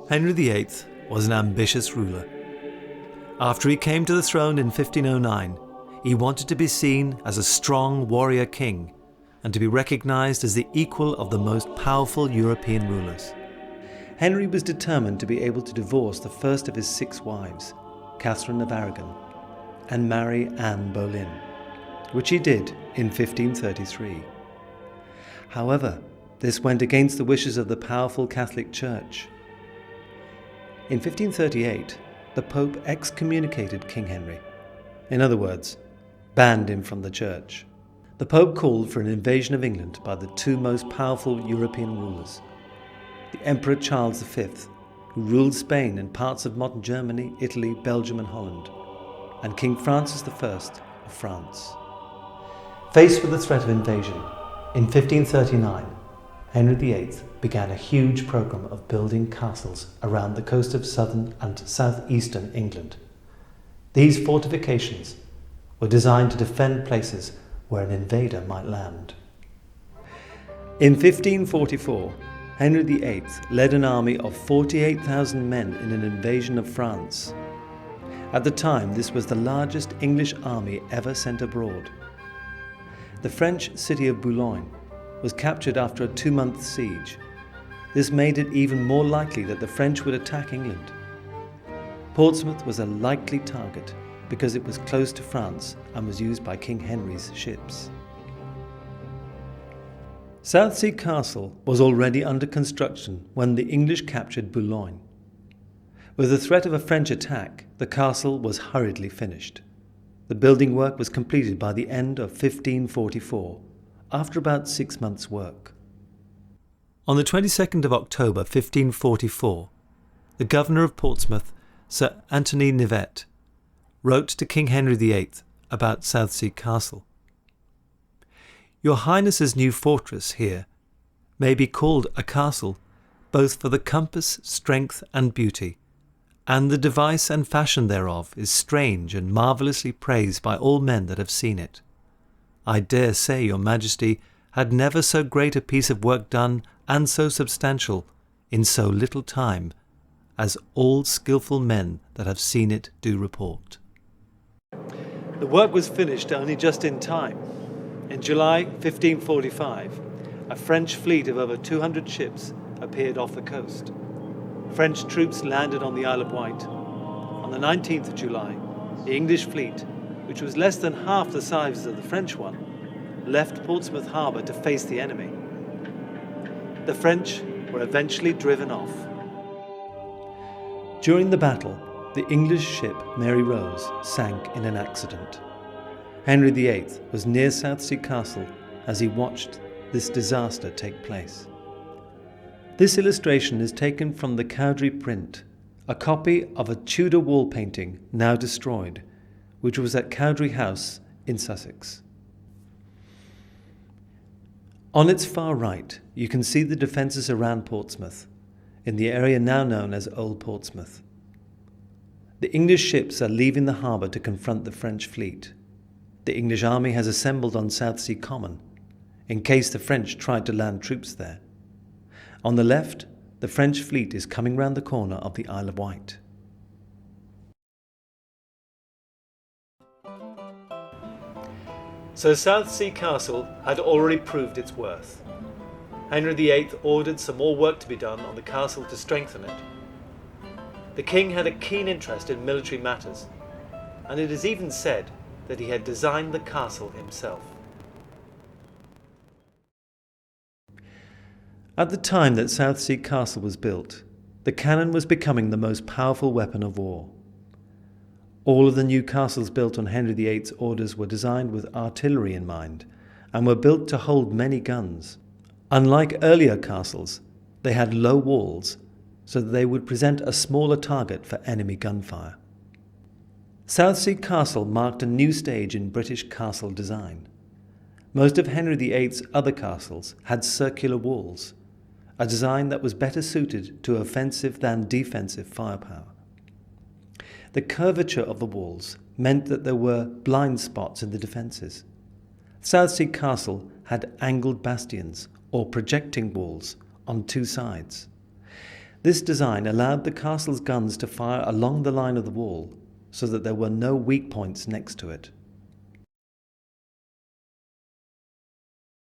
Henry VIII was an ambitious ruler. After he came to the throne in 1509, he wanted to be seen as a strong warrior king and to be recognised as the equal of the most powerful European rulers. Henry was determined to be able to divorce the first of his 6 wives, Catherine of Aragon, and marry Anne Boleyn, which he did in 1533. However, this went against the wishes of the powerful Catholic Church. In 1538, the Pope excommunicated King Henry. In other words, banned him from the church. The Pope called for an invasion of England by the 2 most powerful European rulers, the Emperor Charles V, who ruled Spain and parts of modern Germany, Italy, Belgium and Holland, and King Francis I of France. Faced with the threat of invasion, in 1539, Henry VIII began a huge program of building castles around the coast of southern and southeastern England. These fortifications were designed to defend places where an invader might land. In 1544, Henry VIII led an army of 48,000 men in an invasion of France. At the time, this was the largest English army ever sent abroad. The French city of Boulogne was captured after a 2-month siege. This made it even more likely that the French would attack England. Portsmouth was a likely target because it was close to France and was used by King Henry's ships. Southsea Castle was already under construction when the English captured Boulogne. With the threat of a French attack, the castle was hurriedly finished. The building work was completed by the end of 1544, after about 6 months' work. On the 22nd of October 1544, the Governor of Portsmouth, Sir Anthony Knevet, wrote to King Henry VIII about Southsea Castle. Your Highness's new fortress here may be called a castle both for the compass, strength and beauty, and the device and fashion thereof is strange and marvellously praised by all men that have seen it. I dare say your Majesty had never so great a piece of work done and so substantial in so little time, as all skilful men that have seen it do report. The work was finished only just in time. In July 1545, a French fleet of over 200 ships appeared off the coast. French troops landed on the Isle of Wight. On the 19th of July, the English fleet, which was less than half the size of the French one, left Portsmouth harbour to face the enemy. The French were eventually driven off. During the battle, the English ship Mary Rose sank in an accident. Henry VIII was near Southsea Castle as he watched this disaster take place. This illustration is taken from the Cowdray print, a copy of a Tudor wall painting now destroyed, which was at Cowdray House in Sussex. On its far right, you can see the defences around Portsmouth, in the area now known as Old Portsmouth. The English ships are leaving the harbour to confront the French fleet. The English army has assembled on Southsea Common, in case the French tried to land troops there. On the left, the French fleet is coming round the corner of the Isle of Wight. So Southsea Castle had already proved its worth. Henry VIII ordered some more work to be done on the castle to strengthen it. The king had a keen interest in military matters, and it is even said that he had designed the castle himself. At the time that Southsea Castle was built, the cannon was becoming the most powerful weapon of war. All of the new castles built on Henry VIII's orders were designed with artillery in mind and were built to hold many guns. Unlike earlier castles, they had low walls so that they would present a smaller target for enemy gunfire. Southsea Castle marked a new stage in British castle design. Most of Henry VIII's other castles had circular walls, a design that was better suited to offensive than defensive firepower. The curvature of the walls meant that there were blind spots in the defences. Southsea Castle had angled bastions or projecting walls on 2 sides. This design allowed the castle's guns to fire along the line of the wall so that there were no weak points next to it.